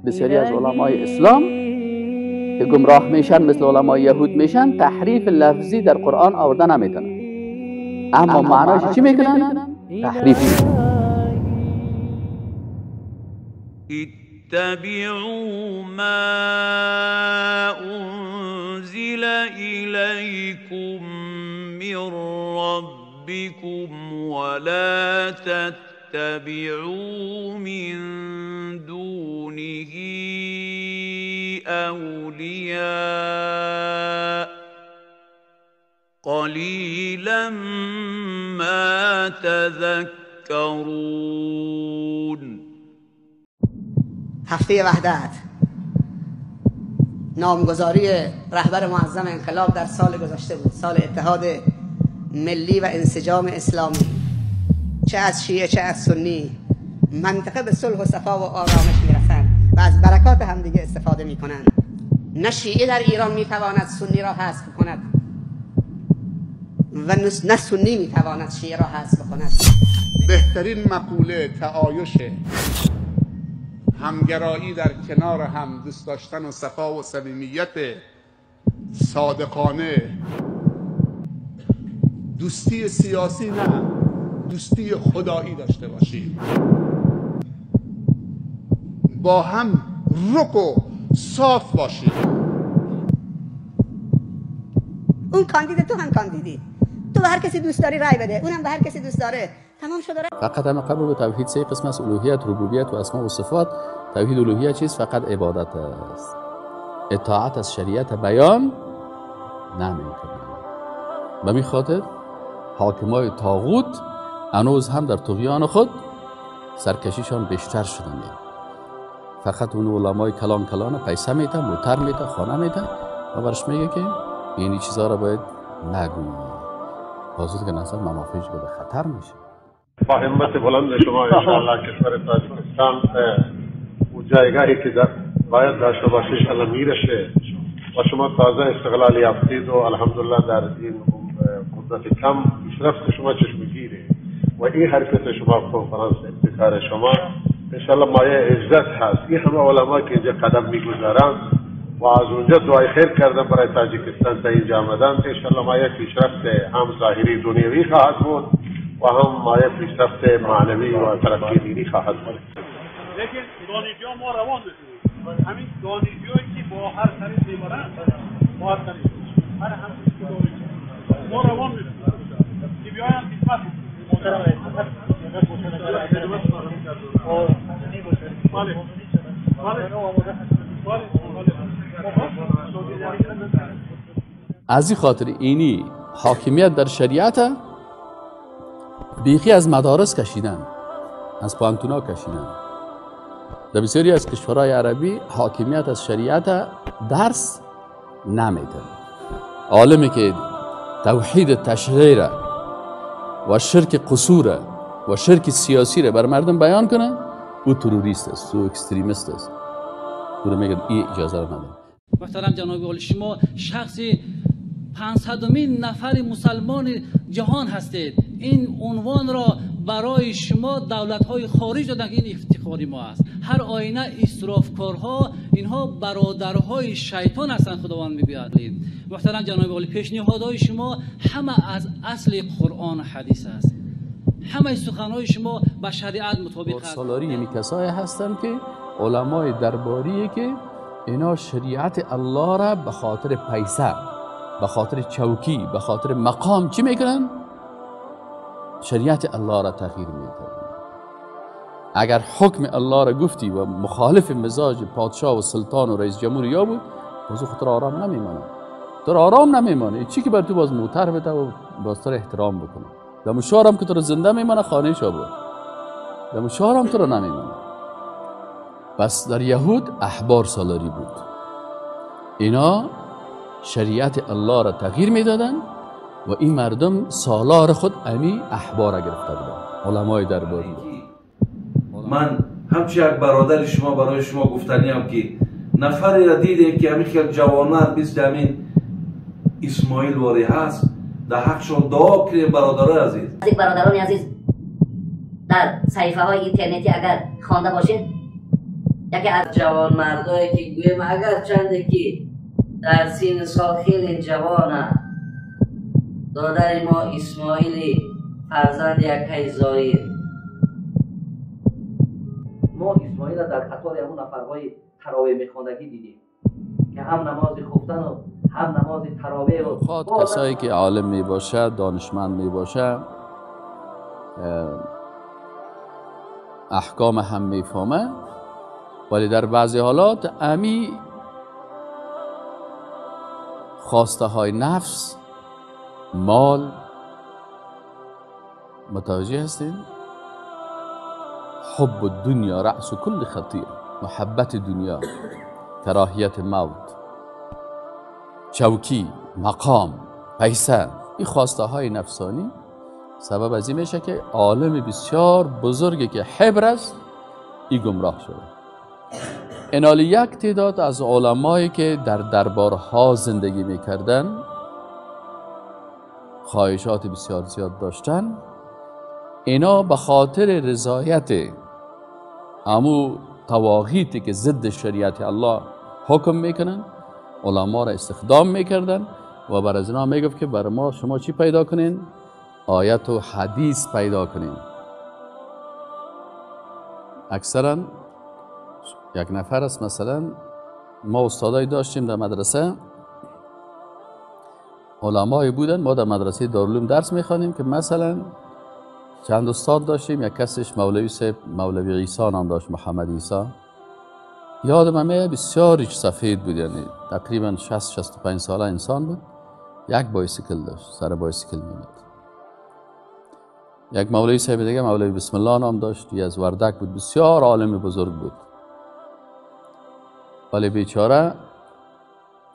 بسیاری از علمای اسلام که گمراه میشن مثل علمای یهود میشن تحریف لفظی در قرآن آورده نمیتونن، اما معناش چی میکنن؟ تحریف میکنن. اتبعوا ما انزل الیکم من ربکم ولا تتبعوا من دونه اولیاء قلیلا ما تذکرون. هفته وحدت، نامگذاری رهبر معظم انقلاب در سال گذشته بود، سال اتحاد ملی و انسجام اسلامی. چه از شیعه چه از سنی منطقه به صلح و صفا و آرامش میرسند و از برکات همدیگه استفاده میکنند. نه شیعه در ایران میتواند سنی را حذف کند و نه سنی میتواند شیعه را حذف کند. بهترین مقوله تعایش، همگرایی در کنار هم، دوست داشتن و صفا و صمیمیت صادقانه، دوستی سیاسی نه، دوستی خدایی داشته باشیم، با هم رک و صاف باشیم. اون کاندید، تو هم کاندیدی، تو به هر کسی دوست داری رای بده، اونم به هر کسی دوست داره، تمام شده. فقط همه قبل به توحید سه قسم است: الوهیت، ربوبیت و اسماء و صفات. توحید الوهیت چیست؟ فقط عبادت است. اطاعت از شریعت بیان نمیکنه. به می خاطر حاکمای طاغوت هنوز هم در طغیان خود سرکشیشان بیشتر شدن. فقط اون علمای کلان پیسه میده، موتر میده، خانه میده و برش میگه که این چیزا را باید نگویی، بازود که نظر منافعش به خطر میشه. با همت بلند شما انشاءالله کشور تاجیکستان اون جایگاهی که باید داشته باشه انشاءالله میرسه و شما تازه استقلال یافتید و الحمدلله در این مدت کم پیشرفت شما چشمگیره و این حرکت شما، کنفرانس ابتکار شما انشاءالله مایه عزت هست. این همه علما که اینجا قدم میگذارند و از اونجا دعای خیر کردن برای تاجیکستان تا اینجا آمدن، انشاءالله مایه پیشرفت هم ظاهری دنیوی خواهد بود و هم مایه پیشرفت معنوی و ترقی دینی خواهد بود. لیکن دانشجو ما روان بشیم، همین دانشجویی که با هر طریق میبرن، با هر طریق هر همچین که دانشجو ما روان بشیم که بیاین خدمت از این خاطر اینی حاکمیت در شریعت بیخی از مدارس کشیدن، از پانتونا کشیدن. در بسیاری از کشورهای عربی حاکمیت از شریعت درس نمیده. عالمی که توحید تشریع و شرک قصور و شرک سیاسی را بر مردم بیان کنه، او تروریست است، او اکستریمیست است. او رو میگن این اجازه رو نداره. محترم جناب عالی، شما شخص 500مین نفر مسلمان جهان هستید. این عنوان را برای شما دولت‌های خارج دادن که این افتخاری ما است. هر آینه اسرافکارها اینها برادرهای شیطان هستند. خداوند میگوید. محترم جناب عالی، پیشنهادهای شما همه از اصل قرآن و حدیث است. همه سخنهای شما با شریعت مطابق است. سالاری یعنی کسایی هستند که علمای درباریه که اینا شریعت الله را به خاطر پیسه، به خاطر چوکی، به خاطر مقام چی میکنن؟ شریعت الله را تغییر میکنن. اگر حکم الله را گفتی و مخالف مزاج پادشاه و سلطان و رئیس جمهور یا بود، باز خود را آرام نمیمانه. تو را آرام نمیمانه. چی که بر تو باز موتر بده و باز تو را احترام بکنه. دم شهرم که تو را زنده میمانه خانه شو بود. دم شهرم تو را نمیمانه. بس در یهود احبار سالاری بود. اینا شریعت الله را تغییر میدادن و این مردم سالار خود امی احبار گرفته بودن، علمای درباری. من همچه یک برادر شما برای شما گفتنی هم که نفری را دیدیم که همین خیلی جوانان مثل همین اسماعیل واری هست، در حقشون دعا کنیم برادرای عزیز. از یک برادران عزیز در صحیفه های اینترنتی اگر خوانده باشین، یکی از جوان مردایی که گویم اگر چنده که در سین سال خیلی جوانه دادر ما اسماعیل فرزند یکی زایر، ما اسماعیل در قطار همون نفرهای تراویح میخواندگی دیدیم که هم نماز خفتن و هم نماز تراویح و خواهد کسایی که عالم می باشه، دانشمند می باشه، احکام هم می فهمه، ولی در بعضی حالات امی خواسته های نفس، مال، متوجه هستین؟ حب الدنیا رأس کل خطیه، محبت دنیا، کراهیت موت، چوکی، مقام، پیسه، این خواسته های نفسانی سبب از این میشه که عالم بسیار بزرگی که حبر است ای گمراه شده. اینال یک تعداد از علمایی که در دربارها زندگی میکردن، خواهشات بسیار زیاد داشتن، اینا به خاطر رضایت امو تواغیتی که ضد شریعت الله حکم میکنن علما را استخدام میکردن و بر از اینا میگفت که بر ما شما چی پیدا کنین؟ آیت و حدیث پیدا کنین. اکثرا یک نفر است، مثلا ما استادایی داشتیم در مدرسه، علمایی بودن، ما در مدرسه دارالعلوم درس میخوانیم که مثلا چند استاد داشتیم، یک کسش مولوی صاحب، مولوی عیسی نام داشت، محمد عیسی، یادم میاد بسیار سفید بود، یعنی تقریبا 60-65 ساله انسان بود، یک بایسیکل داشت، سر بایسیکل میمد. یک مولوی صاحب دیگه مولوی بسم الله نام داشت، از وردک بود، بسیار عالم بزرگ بود، ولی بیچاره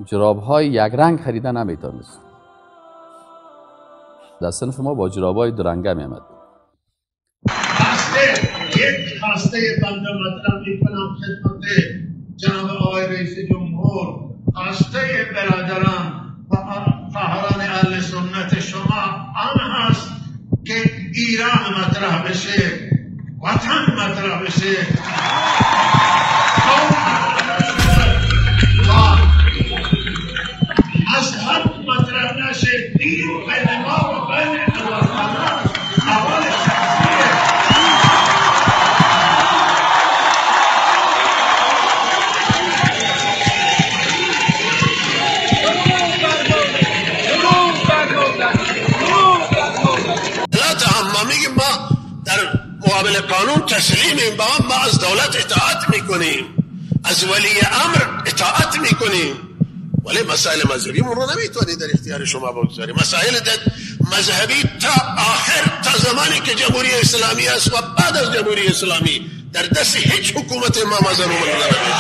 جراب‌های یک رنگ خریدن نمیتونست. در صنف ما با جراب‌های دو رنگه میامد. یک خواسته بنده مطرح میکنم خدمت جناب آقای رئیس جمهور، خواسته برادران و فاهران اهل سنت شما آن هست که ایران مطرح بشه، وطن مطرح بشه، مذهب مطرح نشه، دین بین ما و بین الله اول شخصیه. مقابل قانون تسلیمیم، ما از دولت اطاعت میکنیم، از ولی امر اطاعت میکنیم، ولی مسائل مذهبی رو نمیتونید در اختیار شما بگذاریم. مسائل مذهبی تا آخر، تا زمانی که جمهوری اسلامی است و بعد از جمهوری اسلامی در دست هیچ حکومت ما مذهب نمیتونید.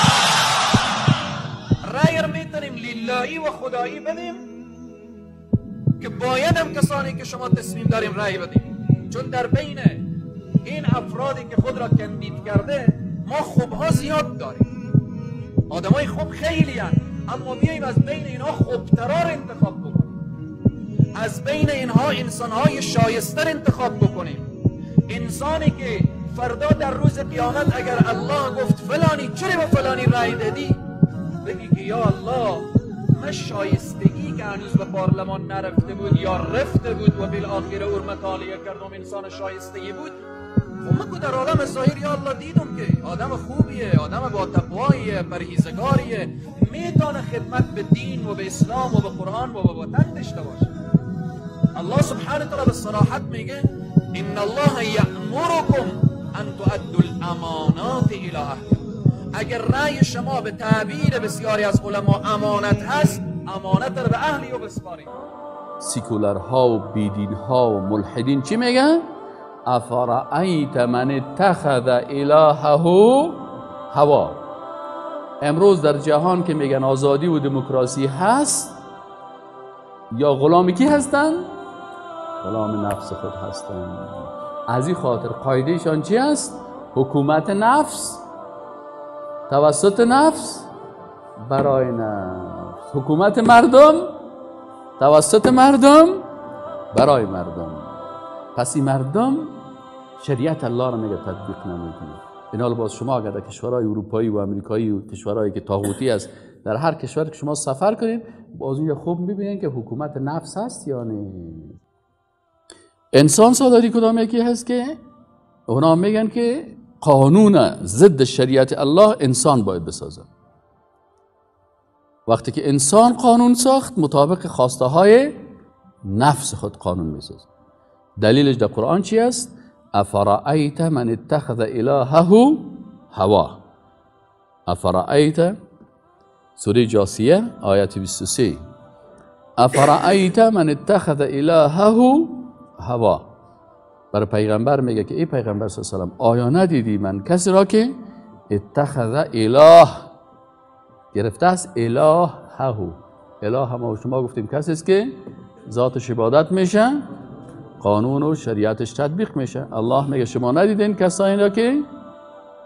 رأی رو میتونیم للهی و خدایی بدیم که باید هم کسانی که شما تصمیم داریم رأی بدیم، چون در بین این افرادی که خود را کاندید کرده ما خوبها زیاد داریم، آدمای خوب خیلی هست، اما بیاییم از بین اینها خوبترار انتخاب بکنیم، از بین اینها انسانهای شایستر انتخاب بکنیم، انسانی که فردا در روز قیامت اگر الله گفت فلانی چرا به فلانی رأی دادی، بگی که یا الله من شایستگی که هنوز به پارلمان نرفته بود یا رفته بود و بالاخره او مطالعه کردم انسان شایستگی بود، و من که در عالم ظاهر یا الله دیدم که آدم خوبیه، آدم با تقواییه، پرهیزگاریه، میتونه خدمت به دین و به اسلام و به قرآن و به وطن داشته باشه. الله سبحانه تعالی به صراحت میگه ان الله یأمرکم ان تؤدوا الامانات الی اهلها. اگر رأی شما به تعبیر بسیاری از علما امانت هست، امانت رو به اهلی و بسپارید. سیکولرها و بیدینها و ملحدین چی میگن؟ افرأیت من اتخذ الهه هوا. امروز در جهان که میگن آزادی و دموکراسی هست، یا غلامی کی هستن؟ غلام نفس خود هستن. از این خاطر قاعدهشان چی است؟ حکومت نفس توسط نفس برای نفس، حکومت مردم توسط مردم برای مردم. پس این مردم شریعت الله را میگه تطبیق نمیکنه، این حال باز شما اگر در کشورهای اروپایی و امریکایی و کشورهایی که طاغوتی است در هر کشور که شما سفر کنید باز اونجا خوب میبینید که حکومت نفس هست یا نه. انسان سالاری کدام یکی هست که اونا میگن که قانون ضد شریعت الله انسان باید بسازه. وقتی که انسان قانون ساخت مطابق خواسته های نفس خود قانون میسازه. دلیلش در قرآن چی است؟ افرأیت من اتخذ الهه هوا. افرأیت سوره جاثیه آیت 23. افرأیت من اتخذ الهه هوا. برای پیغمبر میگه که ای پیغمبر صلی الله علیه و آیا ندیدی من کسی را که اتخذ اله گرفته است الهه. اله هم شما گفتیم کسی است که ذاتش عبادت میشه قانون و شریعتش تطبیق میشه. الله میگه شما ندیدین کسانی را که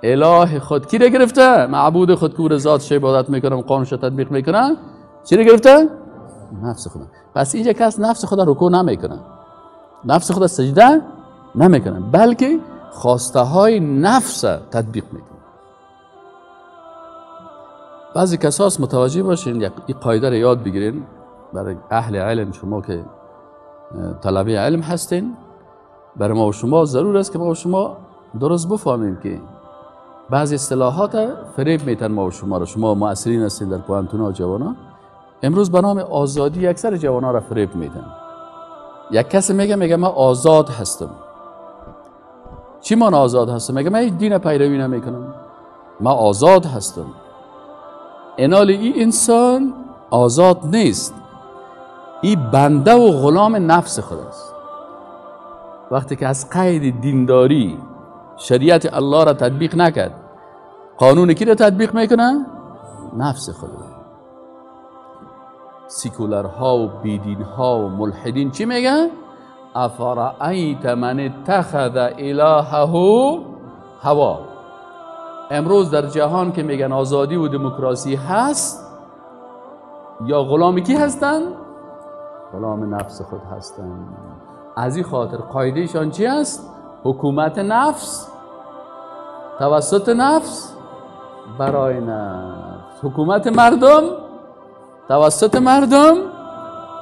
اله خود کی را گرفته؟ معبود خود که ذاتش عبادت میکنه و قانونش تطبیق میکنه چی را گرفته؟ نفس خود. پس اینجا کس نفس خود رکوع نمیکنه، نفس خود سجده نمیکنه، بلکه خواسته های نفس تطبیق میکنه. بعضی کساس متوجه باشین این قاعده رو یاد بگیرین برای اهل علم. شما که طلبه علم هستین برای ما و شما ضرور است که ما و شما درست بفهمیم که بعضی اصطلاحات فریب میتن ما و شما را. شما مؤثرین هستین در پوهنتون‌ها و جوانا امروز به نام آزادی اکثر جوانا را فریب میدن. یک کسی میگه من آزاد هستم. چی من آزاد هستم؟ میگه من هیچ دین پیروی نمیکنم، من آزاد هستم. اینال این انسان آزاد نیست، این بنده و غلام نفس خود است. وقتی که از قید دینداری شریعت الله را تطبیق نکرد قانون کی را تطبیق میکنه؟ نفس خود. سیکولرها و بیدینها و ملحدین چی میگن؟ افرأیت من اتخذ الهه هوا. امروز در جهان که میگن آزادی و دموکراسی هست یا غلام کی هستن؟ غلام نفس خود هستن. از این خاطر قاعدهشان چی است؟ حکومت نفس توسط نفس برای نفس، حکومت مردم توسط مردم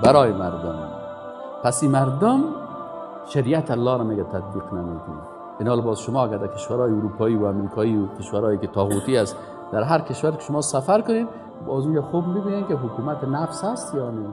برای مردم. پس این مردم شریعت الله را میگه تطبیق نمیکنه. این حال باز شما اگر در کشورهای اروپایی و امریکایی و کشورهایی که طاغوتی است در هر کشور که شما سفر کنید باز اونجا خوب میبینید که حکومت نفس هست یا نه.